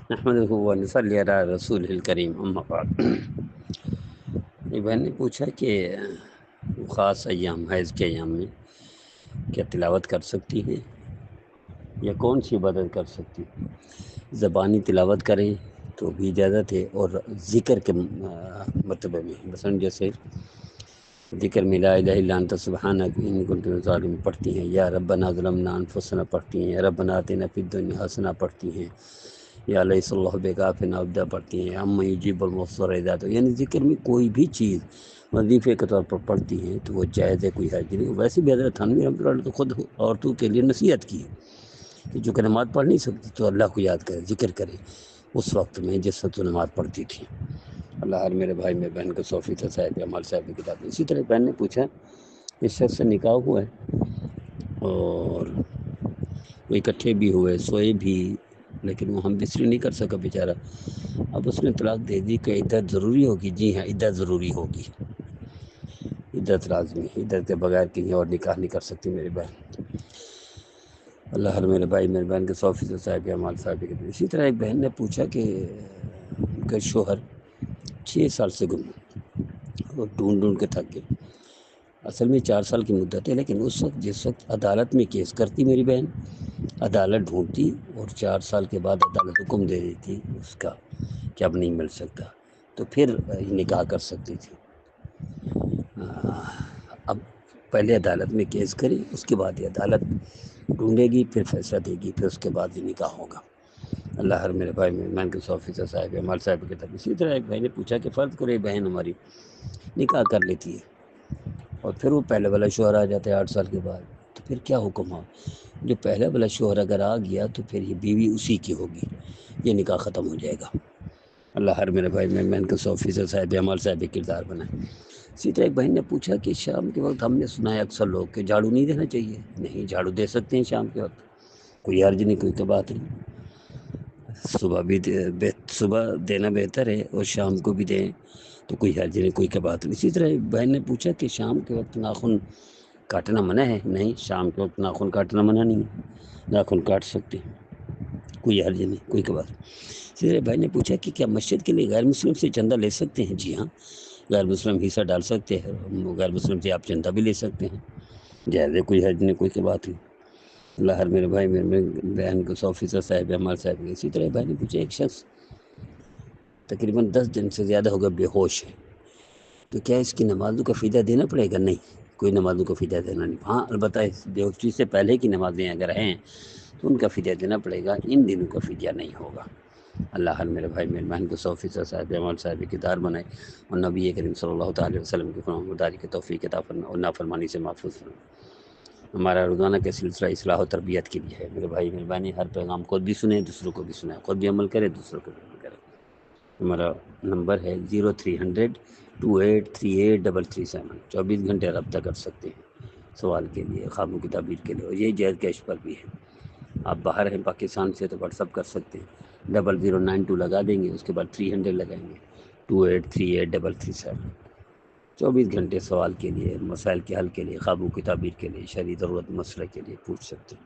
نحمدہ و نصلی علی رسول الکریم اما بعد۔ ایک بہن نے پوچھا کہ خاص ایام حیض کے ایام میں کیا تلاوت کر سکتی ہیں یا کون سی عبادت کر سکتی ہیں؟ زبانی تلاوت کریں تو بھی اجازت ہے، اور ذکر کے مرتبہ میں مثلا جیسے ذکر میں لا الہ الا انت سبحانک انی کنت من الظالمین پڑھتی ہیں، یا ربنا ظلمنا انفسنا پڑھتی ہیں، یا ربنا آتنا فی الدنیا حسنہ پڑھتی ہیں، یا لیس اللہ بکافٍ عبدہ پڑھتی ہیں، اما یجیب المضطر اذا دعا، یعنی ذکر میں کوئی بھی چیز وظیفے کے طور پر پڑھتی ہیں تو وہ جائز ہے، کوئی حرج نہیں۔ ویسے بھی حضرت تھانوی رحمۃ اللہ علیہ تو خود عورتوں کے لیے نصیحت کی ہے کہ جو کہ نماز پڑھ نہیں سکتی تو اللہ کو یاد کرے، ذکر کرے اس وقت میں جس وقت وہ نماز پڑھتی تھی۔ اللہ ہر میرے بھائی میرے بہن کو صوفی صاحب عمال صاحب کی کتاب۔ اسی طرح بہن نے پوچھا اس شخص سے نکاح ہوا ہے اور وہ اکٹھے بھی ہوئے، سوئے بھی، لیکن وہ ہم بستری نہیں کر سکا بیچارہ، اب اس نے طلاق دے دی کہ عدت ضروری ہوگی؟ جی ہاں، عدت ضروری ہوگی، عدت لازمی، عدت کے بغیر کہیں اور نکاح نہیں کر سکتی میری بہن۔ اللہ ہر میرے بھائی میرے بہن کے 100% صاحب عمال صاحب کے۔ اسی طرح ایک بہن نے پوچھا کہ ان کا شوہر 6 سال سے گم ہے، وہ ڈھونڈ ڈھونڈ کے تھک گئے، اصل میں 4 سال کی مدت ہے، لیکن اس وقت جس وقت عدالت میں کیس کرتی میری بہن، عدالت ڈھونڈتی اور 4 سال کے بعد عدالت حکم دے دیتی اس کا کہ اب نہیں مل سکتا، تو پھر نکاح کر سکتی تھی۔ اب پہلے عدالت میں کیس کری، اس کے بعد یہ عدالت ڈھونڈے گی، پھر فیصلہ دے گی، پھر اس کے بعد یہ نکاح ہوگا۔ اللہ ہر میرے بھائی میں کے 100% صاحب عمال صاحب کی طرف۔ اسی طرح ایک بھائی نے پوچھا کہ فرض کرے بہن ہماری نکاح کر لیتی ہے اور پھر وہ پہلے والا شوہر آ جاتا ہے 8 سال کے بعد، تو پھر کیا حکم ہو؟ جو پہلے والا شوہر اگر آ گیا تو پھر یہ بیوی اسی کی ہوگی، یہ نکاح ختم ہو جائے گا۔ اللہ ہر میرے بھائی میں کے 100% صاحب عمال صاحب کردار بنائے۔ اسی طرح ایک بہن نے پوچھا کہ شام کے وقت ہم نے سنا ہے اکثر لوگ کہ جھاڑو نہیں دینا چاہیے۔ نہیں، جھاڑو دے سکتے ہیں شام کے وقت، کوئی حرج نہیں، کوئی تو بات نہیں۔ صبح بھی صبح دینا بہتر ہے اور شام کو بھی دیں تو کوئی حرج نہیں، کوئی بات نہیں۔ اسی طرح ایک بہن نے پوچھا کہ شام کے وقت ناخن کاٹنا منع ہے؟ نہیں، شام کے وقت ناخن کاٹنا منع نہیں ہے، ناخن کاٹ سکتے ہیں، کوئی حرج نہیں، کوئی بات نہیں۔ اسی طرح بھائی نے پوچھا کہ کیا مسجد کے لیے غیر مسلم سے چندہ لے سکتے ہیں؟ جی ہاں، غیر مسلم حصہ ڈال سکتے ہیں، غیر مسلم سے آپ چندہ بھی لے سکتے ہیں، جائز ہے، کوئی حرج نہیں، کوئی بات نہیں۔ اللہ ہر میرے بھائی میرے بہن کو 100% صاحب عمال صاحب۔ اسی طرح بھائی نے پوچھا ایک شخص تقریباً 10 دن سے زیادہ ہوگا بے ہوش ہے، تو کیا اس کی نمازوں کا فدیہ دینا پڑے گا؟ نہیں، کوئی نمازوں کا فدیہ دینا نہیں۔ ہاں البتہ اس بے ہوشی سے پہلے کی نمازیں اگر ہیں تو ان کا فدیہ دینا پڑے گا، ان دنوں کا فدیہ نہیں ہوگا۔ اللہ ہر میرے بھائی میرے بہن کو 100% صاحب عمال صاحب کی دار بنائے اور نبی کریم صلی اللہ تعالی وسلم کی فرمانبرداری کی توفیق عطا فرمائے اور نافرمانی سے محفوظ فرمائے۔ ہمارا روزانہ کا سلسلہ اصلاح و تربیت کے لیے ہے میرے بھائی مہربانی، ہر پیغام خود بھی سنیں، دوسروں کو بھی سنیں، خود بھی عمل کرے، دوسروں کو بھی عمل کرے۔ ہمارا نمبر ہے 030028383337، 24 گھنٹے رابطہ کر سکتے ہیں سوال کے لیے، خوابوں کی تعبیر کے لیے، اور یہ جیز کیش پر بھی ہے۔ آپ باہر ہیں پاکستان سے تو واٹس اپ کر سکتے ہیں، 0092 لگا دیں گے، اس کے بعد 300 لگائیں گے، 28383337، 24 گھنٹے سوال کے لیے، مسائل کے حل کے لیے، خوابوں کی تعبیر کے لیے، شرعی ضرورت مسئلہ کے لیے پوچھ سکتے ہیں۔